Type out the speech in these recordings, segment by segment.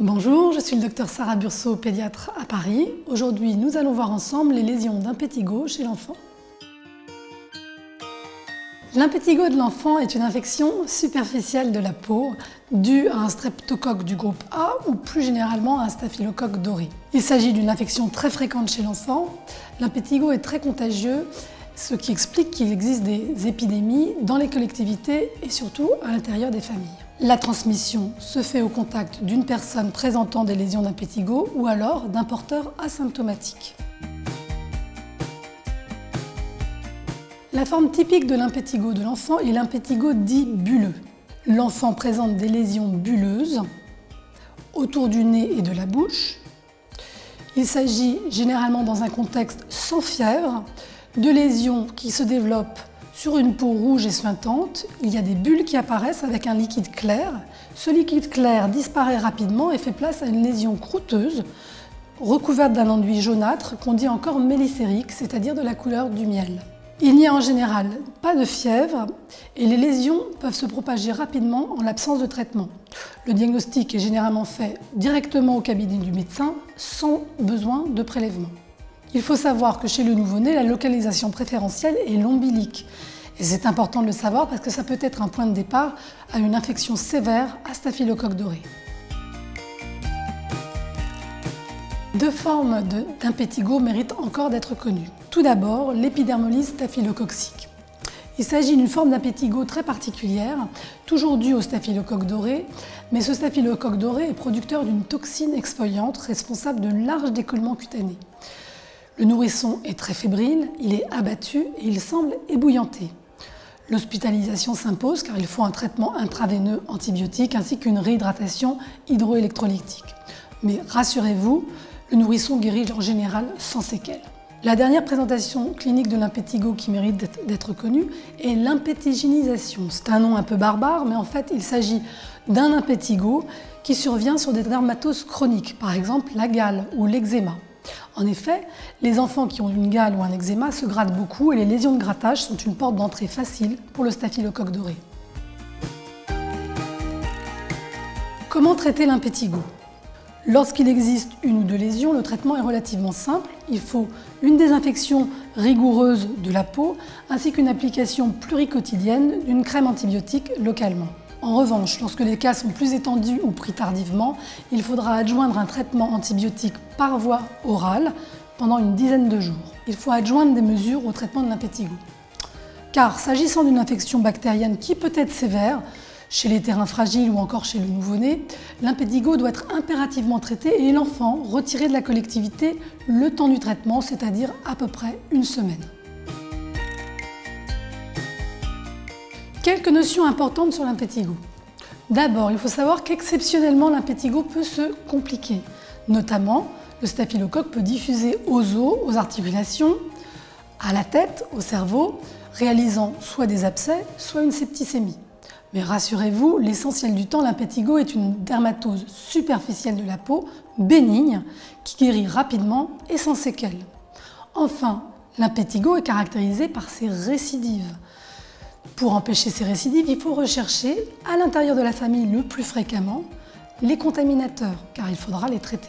Bonjour, je suis le docteur Sarah Burceau, pédiatre à Paris. Aujourd'hui, nous allons voir ensemble les lésions d'impétigo chez l'enfant. L'impétigo de l'enfant est une infection superficielle de la peau due à un streptocoque du groupe A ou plus généralement à un staphylocoque doré. Il s'agit d'une infection très fréquente chez l'enfant. L'impétigo est très contagieux, ce qui explique qu'il existe des épidémies dans les collectivités et surtout à l'intérieur des familles. La transmission se fait au contact d'une personne présentant des lésions d'impétigo ou alors d'un porteur asymptomatique. La forme typique de l'impétigo de l'enfant est l'impétigo dit bulleux. L'enfant présente des lésions bulleuses autour du nez et de la bouche. Il s'agit généralement dans un contexte sans fièvre, de lésions qui se développent sur une peau rouge et suintante. Il y a des bulles qui apparaissent avec un liquide clair. Ce liquide clair disparaît rapidement et fait place à une lésion croûteuse recouverte d'un enduit jaunâtre qu'on dit encore mélicérique, c'est-à-dire de la couleur du miel. Il n'y a en général pas de fièvre et les lésions peuvent se propager rapidement en l'absence de traitement. Le diagnostic est généralement fait directement au cabinet du médecin sans besoin de prélèvement. Il faut savoir que chez le nouveau-né, la localisation préférentielle est l'ombilic. Et c'est important de le savoir parce que ça peut être un point de départ à une infection sévère à staphylocoque doré. Deux formes d'impétigo méritent encore d'être connues. Tout d'abord, l'épidermolyse staphylococcique. Il s'agit d'une forme d'impétigo très particulière, toujours due au staphylocoque doré, mais ce staphylocoque doré est producteur d'une toxine exfoliante responsable de larges décollements cutanés. Le nourrisson est très fébrile, il est abattu et il semble ébouillanté. L'hospitalisation s'impose car il faut un traitement intraveineux antibiotique ainsi qu'une réhydratation hydroélectrolytique. Mais rassurez-vous, le nourrisson guérit en général sans séquelles. La dernière présentation clinique de l'impétigo qui mérite d'être connue est l'impétiginisation. C'est un nom un peu barbare, mais en fait il s'agit d'un impétigo qui survient sur des dermatoses chroniques, par exemple la gale ou l'eczéma. En effet, les enfants qui ont une gale ou un eczéma se grattent beaucoup et les lésions de grattage sont une porte d'entrée facile pour le staphylocoque doré. Comment traiter l'impétigo ? Lorsqu'il existe une ou deux lésions, le traitement est relativement simple. Il faut une désinfection rigoureuse de la peau ainsi qu'une application pluriquotidienne d'une crème antibiotique localement. En revanche, lorsque les cas sont plus étendus ou pris tardivement, il faudra adjoindre un traitement antibiotique par voie orale pendant une dizaine de jours. Il faut adjoindre des mesures au traitement de l'impétigo. Car s'agissant d'une infection bactérienne qui peut être sévère, chez les terrains fragiles ou encore chez le nouveau-né, l'impétigo doit être impérativement traité et l'enfant retiré de la collectivité le temps du traitement, c'est-à-dire à peu près une semaine. Quelques notions importantes sur l'impétigo. D'abord, il faut savoir qu'exceptionnellement, l'impétigo peut se compliquer. Notamment, le staphylocoque peut diffuser aux os, aux articulations, à la tête, au cerveau, réalisant soit des abcès, soit une septicémie. Mais rassurez-vous, l'essentiel du temps, l'impétigo est une dermatose superficielle de la peau, bénigne, qui guérit rapidement et sans séquelles. Enfin, l'impétigo est caractérisé par ses récidives. Pour empêcher ces récidives, il faut rechercher à l'intérieur de la famille le plus fréquemment les contaminateurs, car il faudra les traiter.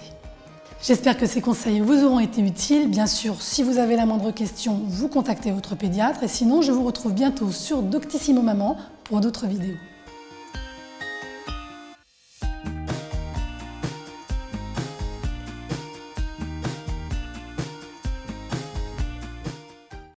J'espère que ces conseils vous auront été utiles. Bien sûr, si vous avez la moindre question, vous contactez votre pédiatre. Et sinon, je vous retrouve bientôt sur Doctissimo Maman pour d'autres vidéos.